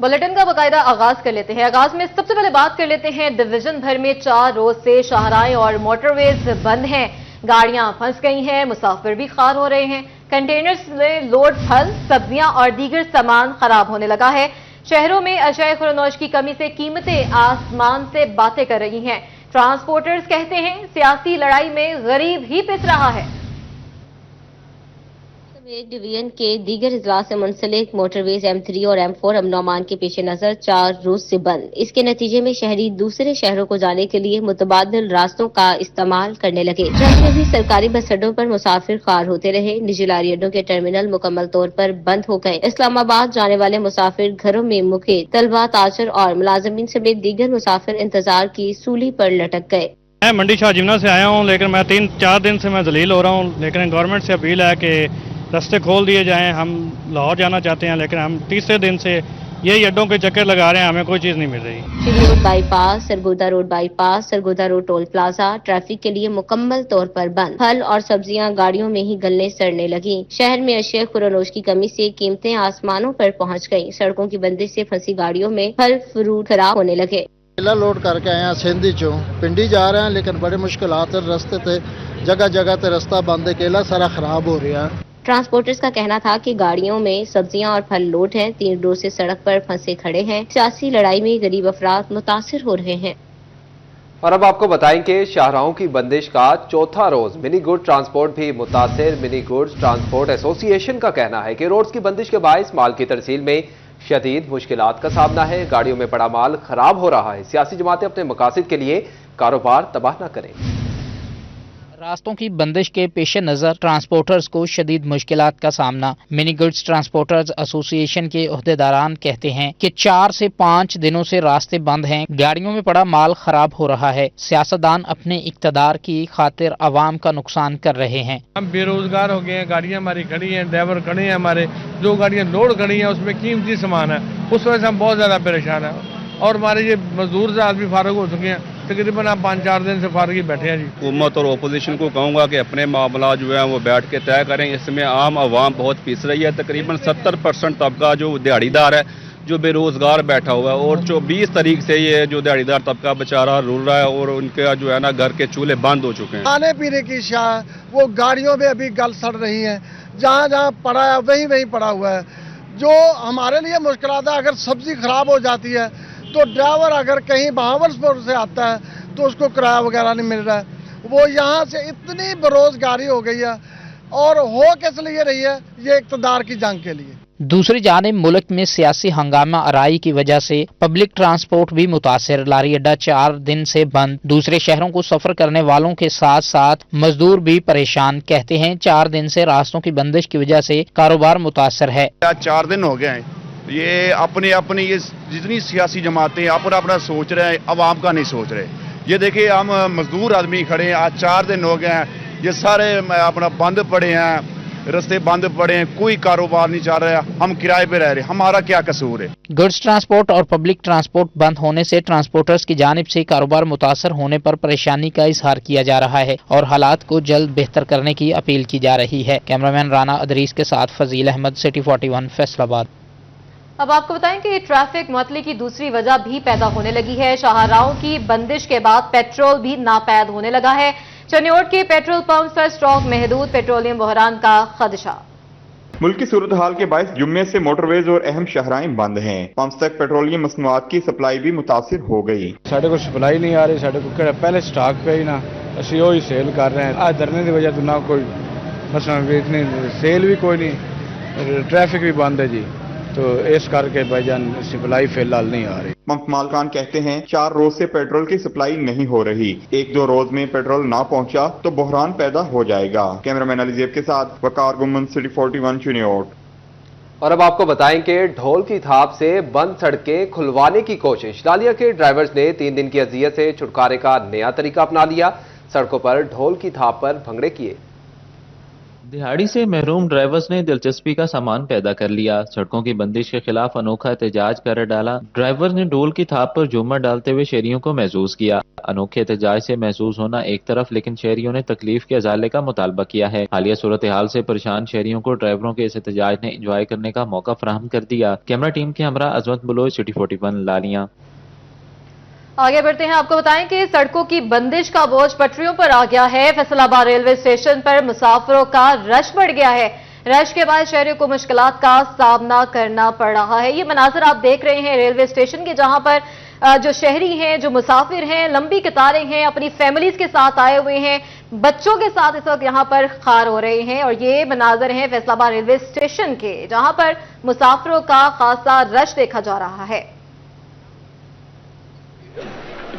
Bulletin का बाकायदा आगाज कर लेते हैं। आगाज में सबसे पहले बात कर लेते हैं, डिवीजन भर में 4 रोज से शाहराएं और मोटरवेज बंद हैं। गाड़ियां फंस गई हैं, मुसाफिर भी खार हो रहे हैं। कंटेनर्स में लोड फल, सब्जियां और दीगर सामान खराब होने लगा है। शहरों में अशय खुरनोश की कमी से कीमतें आसमान से बातें कर रही हैं। ट्रांसपोर्टर्स कहते हैं सियासी लड़ाई में गरीब ही पिस रहा है। डिवीजन के दीगर इजला से मुंसलिक मोटरवेज M3 और M4 अमन के पेश नजर 4 रोज से बंद। इसके नतीजे में शहरी दूसरे शहरों को जाने के लिए मुतबादिल रास्तों का इस्तेमाल करने लगे। ट्रक में भी सरकारी बस अड्डों पर मुसाफिर खार होते रहे। निजी लारी अड्डों के टर्मिनल मुकम्मल तौर पर बंद हो गए। इस्लामाबाद जाने वाले मुसाफिर घरों में मुके, तलबा, ताजर और मुलाजमीन समेत दीगर मुसाफिर इंतजार की सूली पर लटक गए। मैं मंडी शाहजिमना से आया हूँ, लेकिन मैं 3-4 दिन से मैं जलील हो रहा हूँ। लेकिन गवर्नमेंट से अपील है कि रास्ते खोल दिए जाएं। हम लाहौर जाना चाहते हैं, लेकिन हम तीसरे दिन से यही अड्डों के चक्कर लगा रहे हैं, हमें कोई चीज़ नहीं मिल रही। शिवली road bypass, Sargodha road bypass, Sargodha road toll plaza traffic के लिए मुकम्मल तौर पर बंद। फल और सब्जियां गाड़ियों में ही गलने सड़ने लगी। शहर में अशय खुरनोश की कमी से कीमतें आसमानों पर पहुंच गईं। सड़कों की बंदिश से फंसी गाड़ियों में फल फ्रूट खराब होने लगे। केला लोड करके आए हैं सिंधी चो पिंडी जा रहे हैं, लेकिन बड़े मुश्किलात रास्ते थे, जगह जगह ते रास्ता बंद है, केला सारा खराब हो रहा है। ट्रांसपोर्टर्स का कहना था कि गाड़ियों में सब्जियां और फल लोड हैं। 3 रोज से सड़क पर फंसे खड़े हैं। सियासी लड़ाई में गरीब अफराद मुतासिर हो रहे हैं। और अब आपको बताएं कि शाहराहों की बंदिश का चौथा रोज मिनी गुड ट्रांसपोर्ट भी मुतासिर। मिनी गुड्स ट्रांसपोर्ट एसोसिएशन का कहना है कि रोड्स की बंदिश के बायस माल की तरसील में शदीद मुश्किलात का सामना है। गाड़ियों में पड़ा माल खराब हो रहा है। सियासी जमातें अपने मकासद के लिए कारोबार तबाह न करें। रास्तों की बंदिश के पेश नज़र ट्रांसपोर्टर्स को शदीद मुश्किलात का सामना। मिनी गुड्स ट्रांसपोर्टर्स एसोसिएशन के ओहदेदारान कहते हैं कि 4 से 5 दिनों से रास्ते बंद हैं। गाड़ियों में पड़ा माल खराब हो रहा है। सियासतदान अपने इक्तदार की खातिर अवाम का नुकसान कर रहे हैं। हम बेरोजगार हो गए हैं, गाड़ियां हमारी खड़ी हैं, ड्राइवर खड़े हैं, हमारे जो गाड़ियां लोड खड़ी हैं उसमें कीमती सामान है, उस वजह से हम बहुत ज़्यादा परेशान हैं। और हमारे ये मजदूर से आदमी फारग हो चुके हैं, तकरीबन आप 5-4 दिन से फारग ही बैठे हैं जी। हुकूमत और अपोजिशन को कहूँगा कि अपने मामला जो है वो बैठ के तय करें। इसमें आम आवाम बहुत पीस रही है। तकरीबन 70% तबका जो दिहाड़ीदार है, जो बेरोजगार बैठा हुआ है, और 20 तारीख से ये जो दिहाड़ीदार तबका बेचारा रुल रहा है और उनके जो है ना घर के चूल्हे बंद हो चुके हैं। खाने पीने की शाह वो गाड़ियों में अभी गल सड़ रही है, जहाँ जहाँ पड़ा है वहीं वहीं पड़ा हुआ है। जो हमारे लिए मुश्किलात है, अगर सब्जी खराब हो जाती है तो ड्राइवर अगर कहीं बहावलपुर से आता है तो उसको किराया वगैरह नहीं मिल रहा है। वो यहाँ से इतनी बेरोजगारी हो गई है, और हो किस लिए रही है, ये इक़्तिदार की जंग के लिए। दूसरी जानिब मुल्क में सियासी हंगामा आराई की वजह से पब्लिक ट्रांसपोर्ट भी मुतासिर। लारी अड्डा 4 दिन से बंद। दूसरे शहरों को सफर करने वालों के साथ साथ मजदूर भी परेशान। कहते हैं 4 दिन से रास्तों की बंदिश की वजह से कारोबार मुतासिर है। 4 दिन हो गए हैं, ये अपनी अपनी ये जितनी सियासी जमातें अपना अपना सोच रहे हैं, अवाम का नहीं सोच रहे। ये देखिए हम मजदूर आदमी खड़े हैं, आज 4 दिन हो गए हैं, ये सारे अपना बंद पड़े हैं, रास्ते बंद पड़े हैं, कोई कारोबार नहीं चल रहा है, हम किराए पे रह रहे हैं, हमारा क्या कसूर है। गुड्स ट्रांसपोर्ट और पब्लिक ट्रांसपोर्ट बंद होने से ट्रांसपोर्टर्स की जानिब से कारोबार मुतासर होने पर परेशानी का इजहार किया जा रहा है और हालात को जल्द बेहतर करने की अपील की जा रही है। कैमरामैन राना अदरीस के साथ फजील अहमद, सिटी 41, फैसलाबाद। अब आपको बताएं कि ट्रैफिक मुअत्तली की दूसरी वजह भी पैदा होने लगी है। शाहराहों की बंदिश के बाद पेट्रोल भी नापैद होने लगा है। चनियोट के पेट्रोल पंप पर स्टॉक महदूद, पेट्रोलियम बहरान का खदशा। मुल्क की सूरत हाल के बायस जुम्मे से मोटरवेज और अहम शहराएं बंद हैं। पंप तक पेट्रोलियम मसनूआत की सप्लाई भी मुतासिर हो गई। साढ़े को सप्लाई नहीं आ रही, साढ़े को पहले स्टॉक पे ही ना असी वही सेल कर रहे हैं। आज धरने की वजह तो ना कोई मसला इतनी सेल भी कोई नहीं, ट्रैफिक भी बंद है जी, तो इस करके भाईजान सप्लाई फिलहाल नहीं आ रही। पंप मालकान कहते हैं 4 रोज से पेट्रोल की सप्लाई नहीं हो रही। 1-2 रोज में पेट्रोल ना पहुंचा तो बहरान पैदा हो जाएगा। कैमरामैन अलीजेब के साथ वकार गुमन, सिटी 41, चुनियोट। और अब आपको बताएं कि ढोल की थाप से बंद सड़कें खुलवाने की कोशिश। लालिया के ड्राइवर्स ने 3 दिन की अजियत से छुटकारे का नया तरीका अपना लिया। सड़कों पर ढोल की थाप पर भंगड़े किए। दिहाड़ी से महरूम ड्राइवर्स ने दिलचस्पी का सामान पैदा कर लिया। सड़कों की बंदिश के खिलाफ अनोखा एहतजाज कर डाला। ड्राइवर ने ढोल की थाप पर झूमर डालते हुए शहरियों को महसूस किया। अनोखे एहतजाज से महसूस होना एक तरफ, लेकिन शहरियों ने तकलीफ के अजाले का मुतालबा किया है। हालिया सूरत हाल से परेशान शहरियों को ड्राइवरों के इस एहतजाज ने इंजॉय करने का मौका फराहम कर दिया। कैमरा टीम के हमरा अजमत बलोच, सिटी 41 लालियां। आगे बढ़ते हैं, आपको बताएं कि सड़कों की बंदिश का बोझ पटरियों पर आ गया है। फैसलाबाद रेलवे स्टेशन पर मुसाफिरों का रश बढ़ गया है। रश के बाद शहरियों को मुश्किलात का सामना करना पड़ रहा है। ये मनाजर आप देख रहे हैं रेलवे स्टेशन के, जहां पर जो शहरी हैं, जो मुसाफिर हैं, लंबी कतारें हैं, अपनी फैमिलीज के साथ आए हुए हैं, बच्चों के साथ इस वक्त यहां पर खार हो रहे हैं। और ये मनाजर हैं फैसलाबाद रेलवे स्टेशन के, जहां पर मुसाफिरों का खासा रश देखा जा रहा है।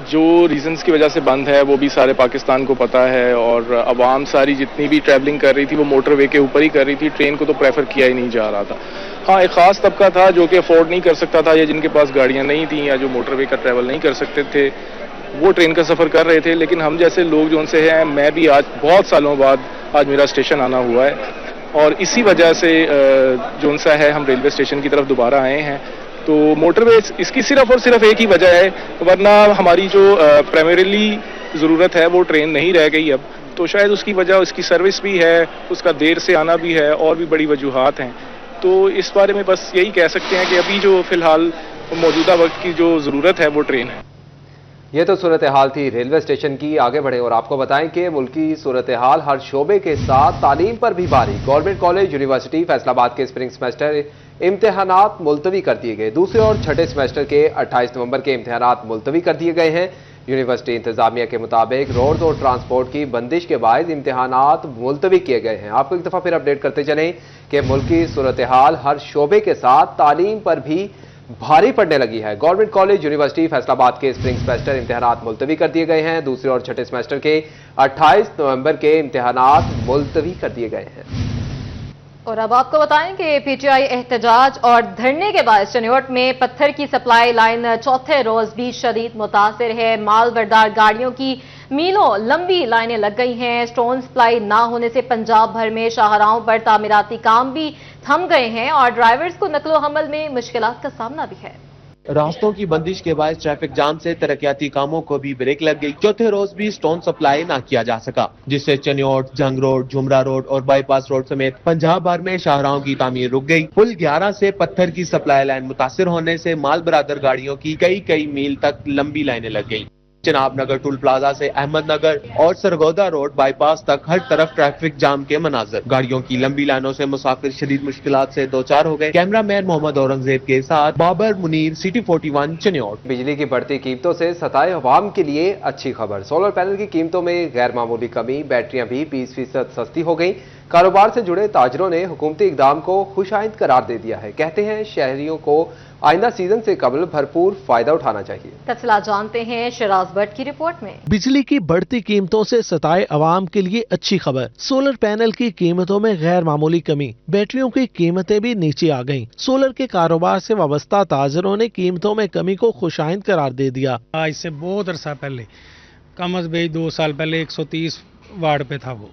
जो रीजंस की वजह से बंद है वो भी सारे पाकिस्तान को पता है, और आवाम सारी जितनी भी ट्रैवलिंग कर रही थी वो मोटरवे के ऊपर ही कर रही थी। ट्रेन को तो प्रेफर किया ही नहीं जा रहा था। हाँ, एक खास तबका था जो कि अफोर्ड नहीं कर सकता था, या जिनके पास गाड़ियां नहीं थी, या जो मोटरवे का ट्रैवल नहीं कर सकते थे, वो ट्रेन का सफर कर रहे थे। लेकिन हम जैसे लोग जो उनसे हैं, मैं भी आज बहुत सालों बाद आज मेरा स्टेशन आना हुआ है, और इसी वजह से जो उनसा है हम रेलवे स्टेशन की तरफ दोबारा आए हैं। तो मोटरवे इसकी सिर्फ और सिर्फ एक ही वजह है, वरना हमारी जो प्राइमरीली ज़रूरत है वो ट्रेन नहीं रह गई अब। तो शायद उसकी वजह उसकी सर्विस भी है, उसका देर से आना भी है, और भी बड़ी वजूहात हैं। तो इस बारे में बस यही कह सकते हैं कि अभी जो फिलहाल मौजूदा वक्त की जो ज़रूरत है वो ट्रेन है। ये तो सूरत हाल थी रेलवे स्टेशन की। आगे बढ़े और आपको बताएं कि मुल्की सूरत हाल हर शोबे के साथ तालीम पर भी भारी। गवर्नमेंट कॉलेज यूनिवर्सिटी फैसलाबाद के स्प्रिंग सेमेस्टर इम्तिहानात मुलतवी कर दिए गए। दूसरे और छठे सेमेस्टर के 28 नवंबर के इम्तिहानात मुलतवी कर दिए गए हैं। यूनिवर्सिटी इंतजामिया के मुताबिक रोड्स और ट्रांसपोर्ट की बंदिश के बायस इम्तिहानात मुलतवी किए गए हैं। आपको एक दफा फिर अपडेट करते चलें कि मुल्की सूरत हाल हर शोबे के साथ तालीम पर भी भारी पड़ने लगी है। गवर्नमेंट कॉलेज यूनिवर्सिटी फैसलाबाद के स्प्रिंग सेमेस्टर इम्तिहानात मुलतवी कर दिए गए हैं। दूसरे और छठे सेमेस्टर के 28 नवंबर के इम्तिहानात मुलतवी कर दिए गए हैं। और अब आपको बताएं कि पीटीआई एहतजाज और धरने के बाद चनियोट में पत्थर की सप्लाई लाइन चौथे रोज भी शदीद मुतासिर है। माल बरदार गाड़ियों की मीलों लंबी लाइनें लग गई हैं। स्टोन सप्लाई ना होने से पंजाब भर में शाहराहों पर तामीराती काम भी थम गए हैं और ड्राइवर्स को नकलो हमल में मुश्किलात का सामना भी है। रास्तों की बंदिश के बाद ट्रैफिक जाम से तरक्याती कामों को भी ब्रेक लग गई। चौथे रोज भी स्टोन सप्लाई ना किया जा सका, जिससे चनियोट, जंग रोड, झुमरा रोड और बाईपास रोड समेत पंजाब भर में शाहराहों की तामीर रुक गई। पुल 11 से पत्थर की सप्लाई लाइन मुतासिर होने से माल बरादर गाड़ियों की कई मील तक लंबी लाइनें लग गई। चिनाब नगर टूल प्लाजा से अहमद नगर और सरगोदा रोड बाईपास तक हर तरफ ट्रैफिक जाम के मनाजर। गाड़ियों की लंबी लाइनों से मुसाफिर शदीद मुश्किलात से दो चार हो गए। कैमरामैन मोहम्मद औरंगजेब के साथ बाबर मुनीर, सिटी 41 चनियोट। बिजली की बढ़ती कीमतों से सताए अवाम के लिए अच्छी खबर। सोलर पैनल की कीमतों में गैर मामूली कमी। बैटरियां भी 20% सस्ती हो गई। कारोबार से जुड़े ताजरों ने हुकूमती इकदाम को खुशाइंद करार दे दिया है। कहते हैं शहरियों को आइंदा सीजन से कबल भरपूर फायदा उठाना चाहिए। तफसीलात जानते हैं शराज भट्ट की रिपोर्ट में। बिजली की बढ़ती कीमतों से सताए अवाम के लिए अच्छी खबर। सोलर पैनल की कीमतों में गैर मामूली कमी। बैटरियों की कीमतें भी नीचे आ गईं। सोलर के कारोबार से वाबस्ता ताजरों ने कीमतों में कमी को खुशाइंद करार दे दिया। आज से बहुत अरसा पहले, कम अज बेश 2 साल पहले 130 वाट पे था वो।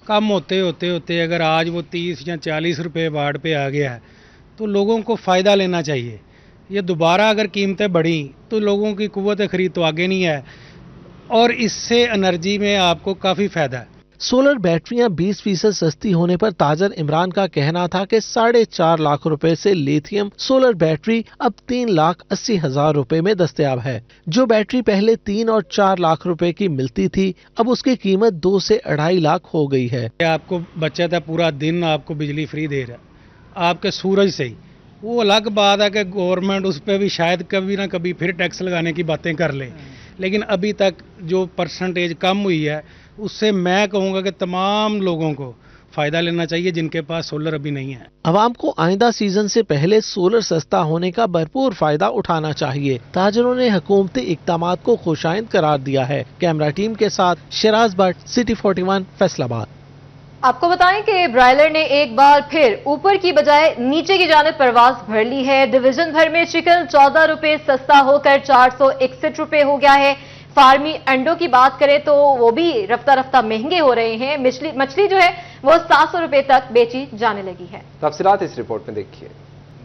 कम होते होते अगर आज वो 30 या 40 रुपए वाट पे आ गया है तो लोगों को फ़ायदा लेना चाहिए। ये दोबारा अगर कीमतें बढ़ी तो लोगों की कुव्वत खरीद तो आगे नहीं है, और इससे एनर्जी में आपको काफ़ी फ़ायदा है। सोलर बैटरियां 20% सस्ती होने पर ताजर इमरान का कहना था कि 4.5 लाख रुपए से लिथियम सोलर बैटरी अब 3,80,000 रुपए में दस्तयाब है। जो बैटरी पहले 3 और 4 लाख रुपए की मिलती थी, अब उसकी कीमत 2 से 2.5 लाख हो गई है। आपको बचत है, पूरा दिन आपको बिजली फ्री दे रहा है आपके सूरज से ही। वो अलग बात है कि गवर्नमेंट उस पर भी शायद कभी ना कभी फिर टैक्स लगाने की बातें कर ले, लेकिन अभी तक जो परसेंटेज कम हुई है उससे मैं कहूँगा कि तमाम लोगों को फायदा लेना चाहिए जिनके पास सोलर अभी नहीं है। आवाम को आइंदा सीजन से पहले सोलर सस्ता होने का भरपूर फायदा उठाना चाहिए। ताजरों ने हुकूमती इक़दामात को खुशाइंद करार दिया है। कैमरा टीम के साथ शराज भट्ट, सिटी 41 फैसलाबाद। आपको बताएं कि ब्रायलर ने एक बार फिर ऊपर की बजाय नीचे की जानिब परवाज भर ली है। डिवीजन भर में चिकन 14 रुपए सस्ता होकर 461 रुपए हो गया है। फार्मी अंडों की बात करें तो वो भी रफ्ता रफ्ता महंगे हो रहे हैं। मछली जो है वो 700 रुपए तक बेची जाने लगी है। तफसीलात इस रिपोर्ट में देखिए।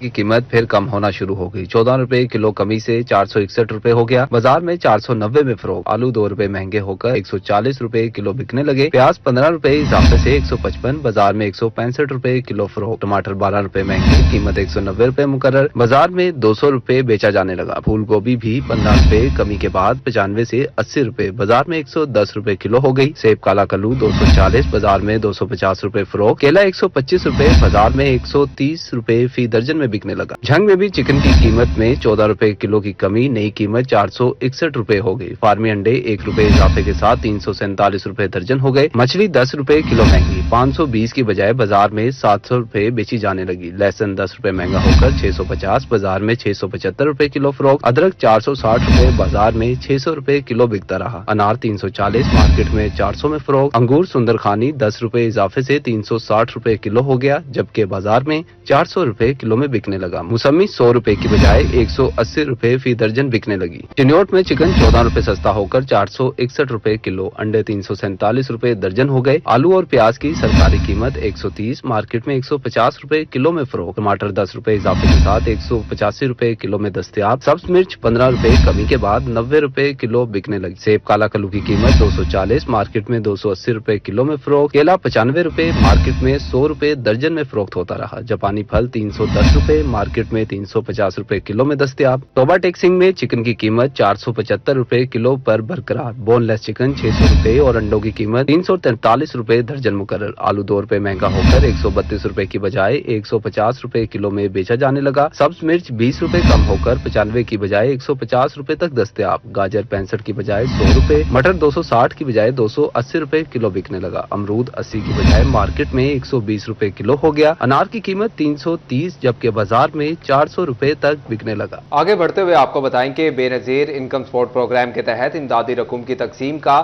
की कीमत फिर कम होना शुरू हो गई। 14 रुपए किलो कमी से 461 रुपए हो गया। बाजार में 490 में फरोख्त। आलू 2 रुपए महंगे होकर 140 रुपए किलो बिकने लगे। प्याज 15 रुपए इजाफे से 155, बाजार में 165 रुपए किलो फरोख्त। टमाटर 12 रुपए महंगे, कीमत 190 रुपए मुकर्रर, बाजार में 200 रुपए बेचा जाने लगा। फूल गोभी भी 15 रुपए कमी के बाद 95 से 80 रुपए, बाजार में 110 रुपए किलो हो गई। सेब काला कल्लू 240, बाजार में 250 रुपए फरोख्त। केला 125 रुपए, बाजार में 130 रुपए फी दर्जन बिकने लगा। झंग में भी चिकन की कीमत में 14 रुपए किलो की कमी, नई कीमत 461 रुपए हो गई। फार्मी अंडे 1 रुपए इजाफे के साथ 347 रुपए दर्जन हो गए। मछली 10 रुपए किलो महंगी, 520 की बजाय बाजार में 700 रुपए बेची जाने लगी। लहसुन 10 रुपए महंगा होकर 650, बाजार में 675 रुपए किलो फरोख्त। अदरक 460 रुपए, बाजार में 600 रुपए किलो बिकता रहा। अनार 340, मार्केट में 400 में फरोख्त। अंगूर सुंदरखानी 10 रुपए इजाफे से 360 रुपए किलो हो गया, जबकि बाजार में 400 रुपए किलो में बिकने लगा। मौसमी 100 रुपए की बजाय 180 रुपए फी दर्जन बिकने लगी। चिन्योट में चिकन 14 रुपए सस्ता होकर 461 रुपए किलो, अंडे 347 रुपए दर्जन हो गए। आलू और प्याज की सरकारी कीमत 130, मार्केट में 150 रुपए किलो में फरोख्त। टमाटर 10 रुपए इजाफे के साथ 185 रुपए किलो में दस्तयाब। सब्ज मिर्च 15 रुपए कमी के बाद 90 रुपए किलो बिकने लगी। सेब काला कल्लू की कीमत 240, मार्केट में 280 रुपए किलो में फरोख्त। केला 95 रुपए, मार्केट में 100 रुपए दर्जन में फरोख्त होता रहा। जापानी फल 310 रुपए, मार्केट में 350 रुपए किलो में दस्तयाब। तोबा टेक्सिंग में चिकन की कीमत 475 रुपए किलो पर बरकरार। बोनलेस चिकन 600 रुपए और अंडों की कीमत 343 रुपए दर्जन मुकर्रर। आलू 2 रुपए महंगा होकर 132 रुपए की बजाय 150 रुपए किलो में बेचा जाने लगा। सब्ज मिर्च 20 रुपए कम होकर 95 की बजाय 150 रुपए तक दस्तयाब। गाजर 65 की बजाय 100 रुपए, मटर 260 की बजाय 280 रुपए किलो बिकने लगा। अमरूद 80 की बजाय मार्केट में 120 रुपए किलो हो गया। अनार की कीमत 330, जबकि बाजार में 400 रुपए तक बिकने लगा। आगे बढ़ते हुए आपको बताएं कि बेनजीर इनकम सपोर्ट प्रोग्राम के तहत इमदादी रकूम की तकसीम का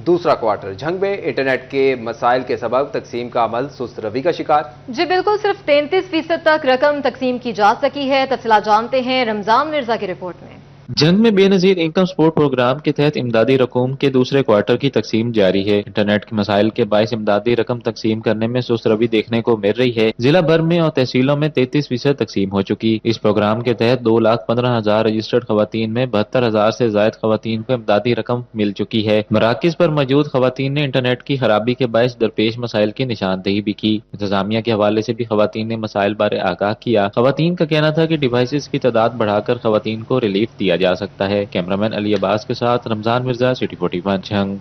दूसरा क्वार्टर। झंग में इंटरनेट के मसाइल के सबब तकसीम का अमल सुस्त रवि का शिकार। जी बिल्कुल, सिर्फ 33% तक रकम तकसीम की जा सकी है। तफसीलात जानते हैं रमजान मिर्जा की रिपोर्ट में। जंग में बेनजीर इनकम सपोर्ट प्रोग्राम के तहत इमदादी रकूम के दूसरे क्वार्टर की तकसीम जारी है। इंटरनेट के मसाइल के बायस इमदादी रकम तकसीम करने में सुस्त रवि देखने को मिल रही है। जिला भर में और तहसीलों में 33% तकसीम हो चुकी। इस प्रोग्राम के तहत 2,15,000 रजिस्टर्ड खवातीन में 72,000 से जायद खवातीन को इमदादी रकम मिल चुकी है। मराकिज पर मौजूद खवातीन ने इंटरनेट की खराबी के बायस दरपेश मसाइल की निशानदेही भी की। इंतजामिया के हवाले से भी खवातीन ने मसाइल बारे आगाह किया। खवातीन का कहना था कि डिवाइसेस की तादाद बढ़ाकर खवातीन को रिलीफ दिया जा सकता है। कैमरामैन अली अब्बास के साथ रमजान मिर्जा, सिटी 41 झंग।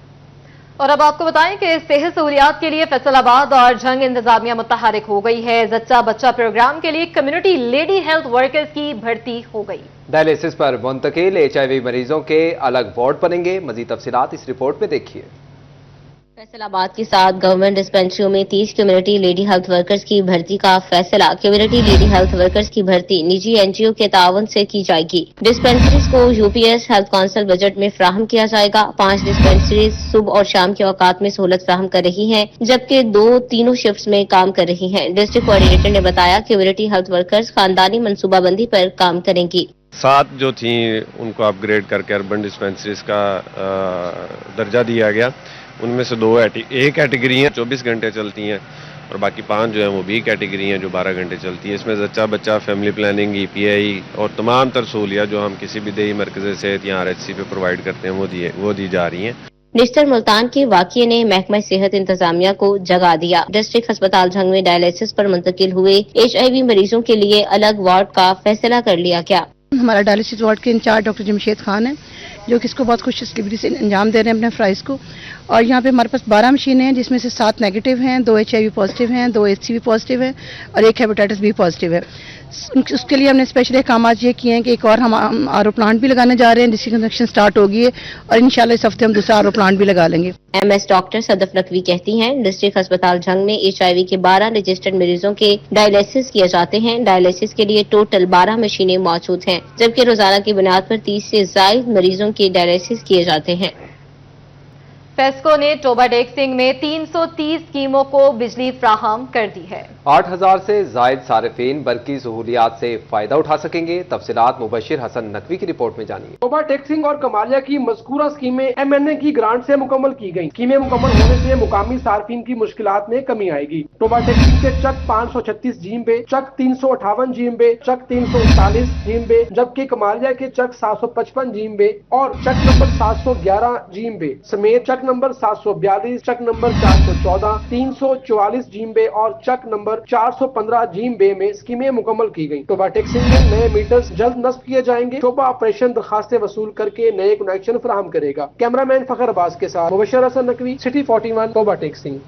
और अब आपको बताएं कि सेहत सहूलियात के लिए फैसलाबाद और झंग इंतजामिया मुतहरिक हो गई है। जच्चा बच्चा प्रोग्राम के लिए कम्युनिटी लेडी हेल्थ वर्कर्स की भर्ती हो गई। डायलिसिस पर मुंतकिल HIV मरीजों के अलग वार्ड बनेंगे। मजीद तफसीलात इस रिपोर्ट में देखिए। फैसलाबाद के साथ गवर्नमेंट डिस्पेंसरियों में 30 कम्युनिटी लेडी हेल्थ वर्कर्स की भर्ती का फैसला। कम्युनिटी लेडी हेल्थ वर्कर्स की भर्ती निजी NGO के ताउन से की जाएगी। डिस्पेंसरीज को UPS हेल्थ काउंसिल बजट में फ्राहम किया जाएगा। 5 डिस्पेंसरीज सुबह और शाम के औकात में सहूलत फ्राहम कर रही हैं, जबकि 2 तीनों शिफ्ट्स में काम कर रही हैं। डिस्ट्रिक्ट कोऑर्डिनेटर ने बताया कम्युनिटी हेल्थ वर्कर्स खानदानी मनसूबाबंदी पर काम करेंगी। 7 जो थी उनको अपग्रेड करके अर्बन डिस्पेंसरीज का दर्जा दिया गया। उनमें से 2 A कैटेगरी हैं 24 घंटे चलती हैं और बाकी 5 जो हैं वो B कैटेगरी हैं जो 12 घंटे चलती है। इसमें जच्चा बच्चा, फैमिली प्लानिंग, EPI और तमाम तर सहूलियात जो हम किसी भी देही मरकज़ सेहत या RHC पे प्रोवाइड करते हैं वो दी जा रही हैं। निश्तर मुल्तान के वाक़ये ने महकमा सेहत इंतजामिया को जगा दिया। डिस्ट्रिक्ट अस्पताल झंग में डायलिसिस पर मुंतकिल हुए HIV मरीजों के लिए अलग वार्ड का फैसला कर लिया गया। हमारा डायलिसिस वार्ड के इंचार्ज डॉक्टर जमशेद खान है, जो कि इसको बहुत खुशनसीबी से अंजाम दे रहे हैं अपने फ़राइज़ को। और यहाँ पे हमारे पास 12 मशीनें हैं, जिसमें से 7 नेगेटिव हैं, 2 HIV पॉजिटिव हैं, 2 HCV पॉजिटिव है और 1 हेपेटाइटिस B पॉजिटिव है। उसके लिए हमने स्पेशल काम आज ये किए हैं कि एक और हम RO प्लांट भी लगाने जा रहे हैं, जिसकी कंस्ट्रक्शन स्टार्ट होगी है और इंशाल्लाह इस हफ्ते हम दूसरा RO प्लांट भी लगा लेंगे। MS डॉक्टर सदफ नकवी कहती हैं डिस्ट्रिक्ट अस्पताल झंग में HIV के 12 रजिस्टर्ड मरीजों के डायलिसिस किए जाते हैं। डायलिसिस के लिए टोटल 12 मशीनें मौजूद हैं, जबकि रोजाना की बुनियाद पर 30 से ज्यादा मरीजों के डायलिसिस किए जाते हैं। फेस्को ने टोबा डेक्सिंग में 330 स्कीमों को बिजली फ्राहम कर दी है। 8,000 से जायद सारिफीन बरकी सहूलियात से फायदा उठा सकेंगे। तफसीलात मुबशिर हसन नकवी की रिपोर्ट में जानिए। टोबा डेक्सिंग और कमालिया की मज़कूरा स्कीमें MNA की ग्रांट से मुकम्मल की गई। स्कीमें मुकम्मल होने से मुकामी सार्फिन की मुश्किलात में कमी आएगी। टोबा डेक्सिंग के चक 536 GMB, चक 358 GMB, चक 339 GMB, जबकि कमालिया के चक 755 GMB और चक नंबर 711 GMB समेत चक नंबर 742, चक नंबर 414, 344 GMB और चक नंबर 415 GMB में स्कीमें मुकम्मल की गई। टोबा डेक्सिंग में नए मीटर्स जल्द नस्ब किए जाएंगे। टोबा ऑपरेशन दरखास्तें वसूल करके नए कनेक्शन फराहम करेगा। कैमरामैन फखर अब्बास के साथ मुबशर हसन नकवी, सिटी 41, टोबा डेक्सिंग।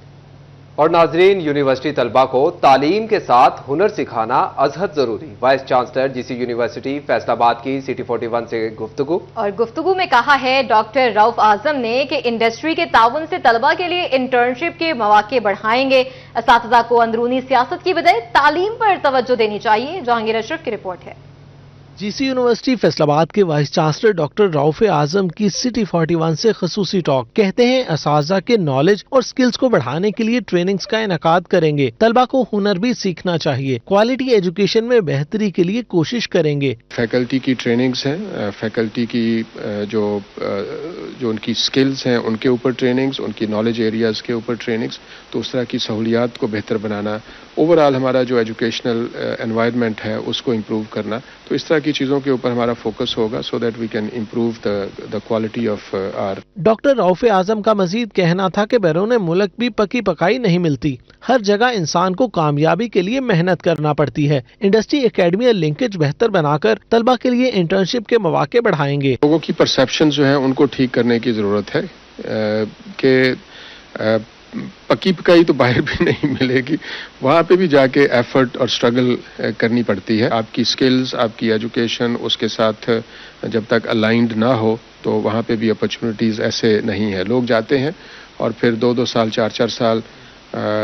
और नाजरीन, यूनिवर्सिटी तलबा को तालीम के साथ हुनर सिखाना अजहद जरूरी। Vice chancellor GC university Faisalabad की सिटी 41 से गुफ्तगू। और गुफ्तगू में कहा है डॉक्टर रऊफ आजम ने कि इंडस्ट्री के ताउन से तलबा के लिए इंटर्नशिप के मौके बढ़ाएंगे। असातिज़ा को अंदरूनी सियासत की बजाय तालीम पर तवज्जो देनी चाहिए। जहांगीर अशरफ की रिपोर्ट है। GC यूनिवर्सिटी फैसलाबाद के वाइस चांसलर डॉक्टर रऊफ आजम की सिटी 41 से खसूसी टॉक। कहते हैं असातिज़ा के नॉलेज और स्किल्स को बढ़ाने के लिए ट्रेनिंग्स का इनेकाद करेंगे। तलबा को हुनर भी सीखना चाहिए। क्वालिटी एजुकेशन में बेहतरी के लिए कोशिश करेंगे। फैकल्टी की ट्रेनिंग्स हैं, फैकल्टी की जो उनकी स्किल्स हैं उनके ऊपर ट्रेनिंग्स, उनकी नॉलेज एरियाज के ऊपर ट्रेनिंग्स, तो उस तरह की सहूलियात को बेहतर बनाना, ओवरऑल हमारा जो एजुकेशनल एनवायरनमेंट है उसको इम्प्रूव करना, तो इस तरह की चीज़ों के ऊपर हमारा फोकस होगा so that we can improve the quality of our. Doctor Rauf Azam का मजीद कहना था कि बैरून मुल्क भी पकी पकाई नहीं मिलती। हर जगह इंसान को कामयाबी के लिए मेहनत करना पड़ती है। इंडस्ट्री एकेडमी लिंकेज बेहतर बनाकर तलबा के लिए इंटर्नशिप के मौके बढ़ाएंगे। लोगों की परसेप्शन जो है उनको ठीक करने की जरूरत है कि पक्की पकाई तो बाहर भी नहीं मिलेगी, वहाँ पे भी जाके एफर्ट और स्ट्रगल करनी पड़ती है। आपकी स्किल्स, आपकी एजुकेशन उसके साथ जब तक अलाइंड ना हो तो वहाँ पे भी अपॉर्चुनिटीज़ ऐसे नहीं है। लोग जाते हैं और फिर 2-2 साल 4-4 साल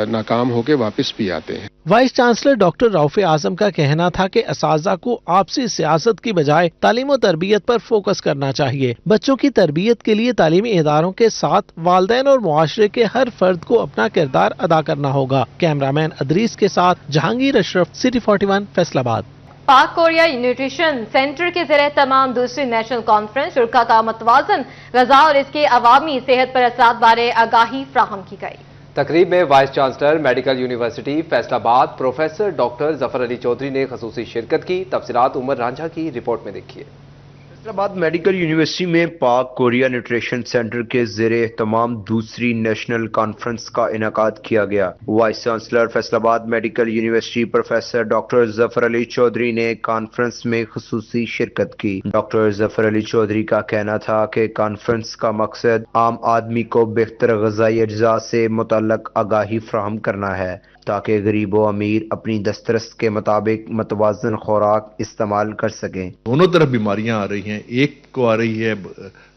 नाकाम होके वापस भी आते हैं। Vice chancellor doctor Rauf Azam का कहना था कि असातिज़ा को आपसी सियासत की बजाय तालीम और तरबियत पर फोकस करना चाहिए। बच्चों की तरबियत के लिए तालीमी इदारों के साथ वालिदैन और मुआशरे के हर फर्द को अपना किरदार अदा करना होगा। कैमरामैन अदरीस के साथ जहांगीर अशरफ, सिटी 41, फैसलाबाद। पाक कोरिया न्यूट्रिशन सेंटर के ज़रिए तमाम दूसरी नेशनल कॉन्फ्रेंस शुरा का मतवाजन ग़िज़ा और इसके अवामी सेहत पर असरात बारे आगाही फ्राहम की गई। तकरीब में vice chancellor medical university Faisalabad professor doctor Zafar Ali Chaudhry ने खसूसी शिरकत की। तफसीलात उमर रांझा की रिपोर्ट में देखिए। फैसलाबाद मेडिकल यूनिवर्सिटी में पाक कोरिया न्यूट्रिशन सेंटर के ज़ेरे तमाम दूसरी नेशनल कॉन्फ्रेंस का इनेकाद किया गया। Vice chancellor Faisalabad medical university professor doctor Zafar Ali Chaudhry ने कॉन्फ्रेंस में खसूसी शिरकत की। डॉक्टर जफर अली चौधरी का कहना था कि कॉन्फ्रेंस का मकसद आम आदमी को बेहतर ग़िज़ाई अज्जा से मुतल्लक आगाही फ्राहम करना है ताकि गरीब व अमीर अपनी दस्तरस के मुताबिक मतवाज़न खुराक इस्तेमाल कर सकें। दोनों तरफ बीमारियां आ रही हैं, एक को आ रही है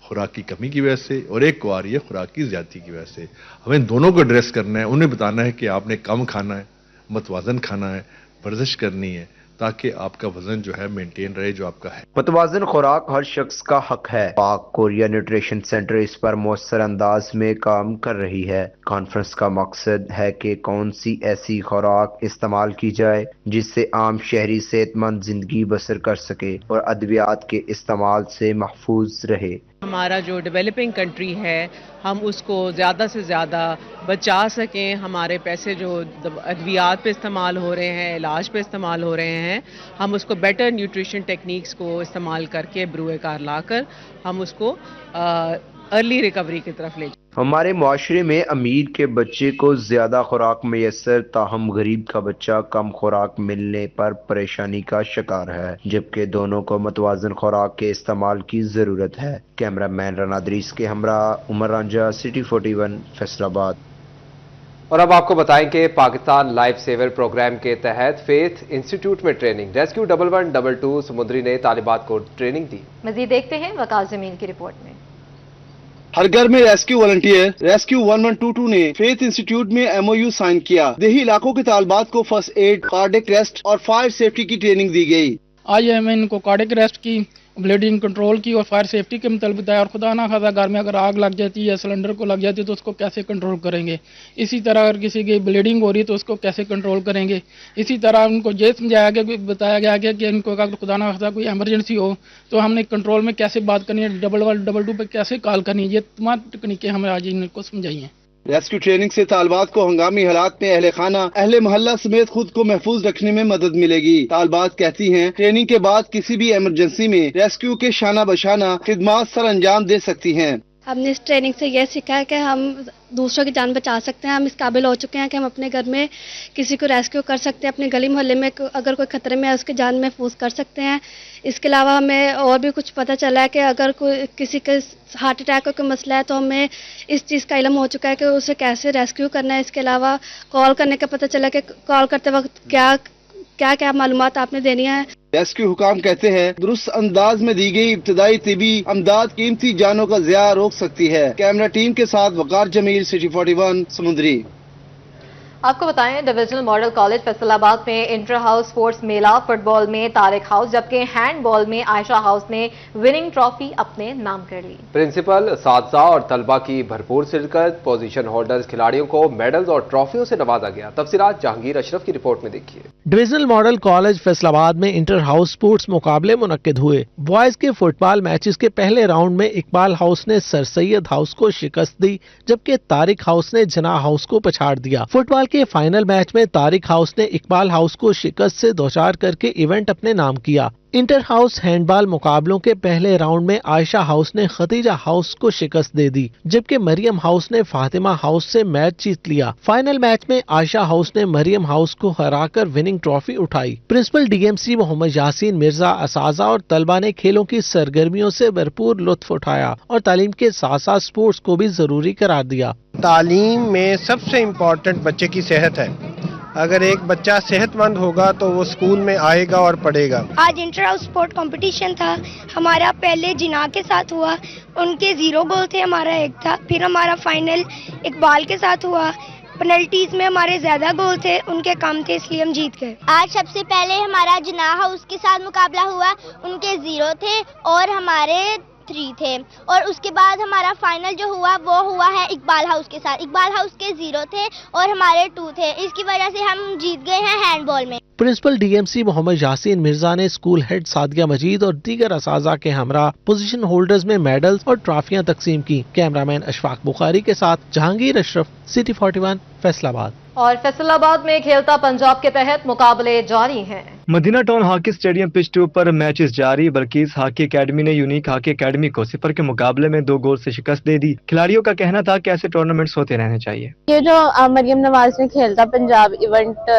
खुराक की कमी की वजह से और एक को आ रही है खुराक की ज्यादती की वजह से। हमें दोनों को एड्रेस करना है, उन्हें बताना है कि आपने कम खाना है, मतवाज़न खाना है, वर्जिश करनी है ताकि आपका वजन जो है मेंटेन रहे जो आपका है। मतवाज़न खुराक हर शख्स का हक है। पाक कोरिया न्यूट्रिशन सेंटर इस पर मौसर अंदाज में काम कर रही है। कॉन्फ्रेंस का मकसद है कि कौन सी ऐसी खुराक इस्तेमाल की जाए जिससे आम शहरी सेहतमंद जिंदगी बसर कर सके और अद्वियात के इस्तेमाल से महफूज रहे। हमारा जो डेवलपिंग कंट्री है हम उसको ज़्यादा से ज़्यादा बचा सकें। हमारे पैसे जो अद्वियात पे इस्तेमाल हो रहे हैं, इलाज पे इस्तेमाल हो रहे हैं, हम उसको बेटर न्यूट्रिशन टेक्निक्स को इस्तेमाल करके ब्रूए कार लाकर हम उसको अर्ली रिकवरी की तरफ ले जाए। हमारे मुआशरे में अमीर के बच्चे को ज्यादा खुराक मैसर, ताहम गरीब का बच्चा कम खुराक मिलने पर परेशानी का शिकार है, जबकि दोनों को मतवाजन खुराक के इस्तेमाल की जरूरत है। कैमरामैन रनादरीस के हमरा उमर रांझा, सिटी 41, फैसलाबाद। और अब आपको बताएं कि पाकिस्तान लाइफ सेवर प्रोग्राम के तहत फेथ इंस्टीट्यूट में ट्रेनिंग। रेस्क्यू 1112 समुद्री ने तालिबात को ट्रेनिंग दी। मजीद देखते हैं वकास जमील की रिपोर्ट में। हर घर में रेस्क्यू वॉलंटियर रेस्क्यू 1122 ने फेथ इंस्टीट्यूट में MOU साइन किया। देही इलाकों के तालिबात को फर्स्ट एड, कार्डियक रेस्ट और फायर सेफ्टी की ट्रेनिंग दी गई। आज हमें इनको कार्डियक अरेस्ट की, ब्लीडिंग कंट्रोल की और फायर सेफ्टी के मतलब बताया। और खुदा ना खासा घर में अगर आग लग जाती है, सिलेंडर को लग जाती है तो उसको कैसे कंट्रोल करेंगे। इसी तरह अगर किसी की ब्लीडिंग हो रही है तो उसको कैसे कंट्रोल करेंगे। इसी तरह उनको ये समझाया गया, बताया गया कि इनको अगर खुदा ना खासा कोई इमरजेंसी हो तो हमने कंट्रोल में कैसे बात करनी है, 111 पे कैसे कॉल करनी है। ये तमाम तकनीकें हमें आज इनको समझाई हैं। रेस्क्यू ट्रेनिंग से तालिबात को हंगामी हालात में अहले खाना, अहले मोहल्ला समेत खुद को महफूज रखने में मदद मिलेगी। तालिबात कहती हैं ट्रेनिंग के बाद किसी भी इमरजेंसी में रेस्क्यू के शाना बशाना खिदमात सर अंजाम दे सकती हैं। हमने इस ट्रेनिंग से यह सीखा है कि हम दूसरों की जान बचा सकते हैं। हम इस काबिल हो चुके हैं कि हम अपने घर में किसी को रेस्क्यू कर सकते हैं, अपने गली मोहल्ले में अगर कोई खतरे में है उसकी जान महफूज कर सकते हैं। इसके अलावा हमें और भी कुछ पता चला है कि अगर कोई किसी के हार्ट अटैक का कोई मसला है तो हमें इस चीज़ का इल्म हो चुका है कि उसे कैसे रेस्क्यू करना है। इसके अलावा कॉल करने का पता चला कि कॉल करते वक्त क्या मालूमात आपने देनी है। रेस्क्यू हुकाम कहते हैं दुरुस्त अंदाज में दी गई इब्तदाई तिबी अमदाद कीमती जानों का ज़िया रोक सकती है। कैमरा टीम के साथ वकार जमील, सिटी 41 समुद्री। आपको बताएं डिविजनल मॉडल कॉलेज फैसलाबाद में इंटर हाउस स्पोर्ट्स मेला, फुटबॉल में तारिक हाउस जबकि हैंडबॉल में आयशा हाउस ने विनिंग ट्रॉफी अपने नाम कर ली। प्रिंसिपल, साथीजा और तलबा की भरपूर शिरकत, पोजीशन होल्डर्स खिलाड़ियों को मेडल्स और ट्रॉफियों से नवाजा गया। तफसीलात जहांगीर अशरफ की रिपोर्ट में देखिए। डिविजनल मॉडल कॉलेज फैसलाबाद में इंटर हाउस स्पोर्ट्स मुकाबले मुनक्किद हुए। बॉयज के फुटबॉल मैचेस के पहले राउंड में इकबाल हाउस ने सर सैयद हाउस को शिकस्त दी जबकि तारिक हाउस ने जना हाउस को पछाड़ दिया। फुटबॉल के फाइनल मैच में तारिक हाउस ने इकबाल हाउस को शिकस्त से दोचार करके इवेंट अपने नाम किया। इंटर हाउस हैंडबॉल मुकाबलों के पहले राउंड में आयशा हाउस ने खतीजा हाउस को शिकस्त दे दी जबकि मरियम हाउस ने फातिमा हाउस से मैच जीत लिया। फाइनल मैच में आयशा हाउस ने मरियम हाउस को हराकर विनिंग ट्रॉफी उठाई। प्रिंसिपल डीएमसी मोहम्मद यासीन मिर्जा, असाजा और तलबा ने खेलों की सरगर्मियों से भरपूर लुत्फ उठाया और तालीम के साथ साथ स्पोर्ट्स को भी जरूरी करार दिया। तालीम में सबसे इम्पोर्टेंट बच्चे की सेहत है। अगर एक बच्चा सेहतमंद होगा तो वो स्कूल में आएगा और पढ़ेगा। आज इंटर हाउस स्पोर्ट कंपटीशन था। हमारा पहले जिना के साथ हुआ, उनके 0 गोल थे, हमारा 1 था। फिर हमारा फाइनल इकबाल के साथ हुआ, पेनल्टीज में हमारे ज्यादा गोल थे, उनके कम थे, इसलिए हम जीत गए। आज सबसे पहले हमारा जिना हाउस के साथ मुकाबला हुआ, उनके 0 थे और हमारे 3 थे। और उसके बाद हमारा फाइनल जो हुआ वो हुआ है इकबाल हाउस के साथ। इकबाल हाउस के 0 थे और हमारे 2 थे। इसकी वजह से हम जीत गए हैं हैंडबॉल में। प्रिंसिपल डीएमसी मोहम्मद यासीन मिर्जा ने स्कूल हेड सादिया मजीद और दीगर असाजा के हमरा पोजीशन होल्डर्स में मेडल्स और ट्रॉफियां तकसीम की। कैमरामैन अशफाक बुखारी के साथ जहांगीर अशरफ, सिटी 41 फैसलाबाद। और फैसलाबाद में खेलता पंजाब के तहत मुकाबले जारी हैं। Madina town hockey stadium pitch 2 पर मैचेस जारी। बल्किस हॉकी एकेडमी ने यूनिक हॉकी एकेडमी को 0 के मुकाबले में 2 गोल से शिकस्त दे दी। खिलाड़ियों का कहना था कि ऐसे टूर्नामेंट्स होते रहने चाहिए। ये जो मरियम नवाज ने खेलता पंजाब इवेंट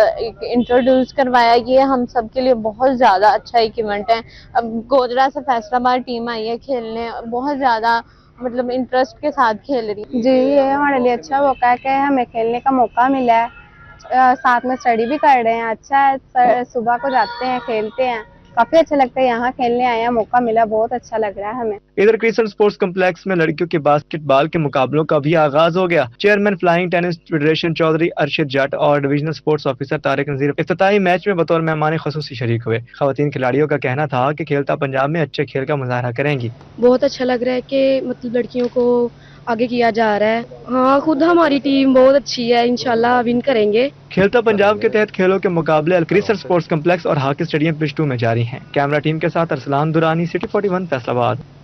इंट्रोड्यूस करवाया, ये हम सब के लिए बहुत ज्यादा अच्छा एक इवेंट है। अब गोधरा से फैसलाबाद टीम आई है खेलने, बहुत ज्यादा मतलब इंटरेस्ट के साथ खेल रही है। जी, ये हमारे लिए अच्छा मौका है कि हमें खेलने का मौका मिला है, साथ में स्टडी भी कर रहे हैं। अच्छा है, सुबह को जाते हैं, खेलते हैं, काफी अच्छा लगता है। यहाँ खेलने आए हैं, मौका मिला, बहुत अच्छा लग रहा है हमें। इधर क्रिस्टल स्पोर्ट्स कम्प्लेक्स में लड़कियों के बास्केटबॉल के मुकाबलों का भी आगाज हो गया। Chairman flying tennis federation Chaudhry Arshad Jatt और divisional sports officer Tariq Nazir इफ्तिताई मैच में बतौर मेहमान खुसूसी शरीक हुए। खवातीन खिलाड़ियों का कहना था कि खेलता पंजाब में अच्छे खेल का मुजाहरा करेंगी। बहुत अच्छा लग रहा है कि मतलब लड़कियों को आगे किया जा रहा है। हाँ, खुद हमारी टीम बहुत अच्छी है, इंशाल्लाह विन करेंगे। खेलता पंजाब के तहत खेलों के मुकाबले क्रिस्टल स्पोर्ट्स कम्प्लेक्स और हॉकी स्टेडियम पिच 2 में जारी हैं। कैमरा टीम के साथ अरसलान दुरानी, सिटी 41 फैसलाबाद।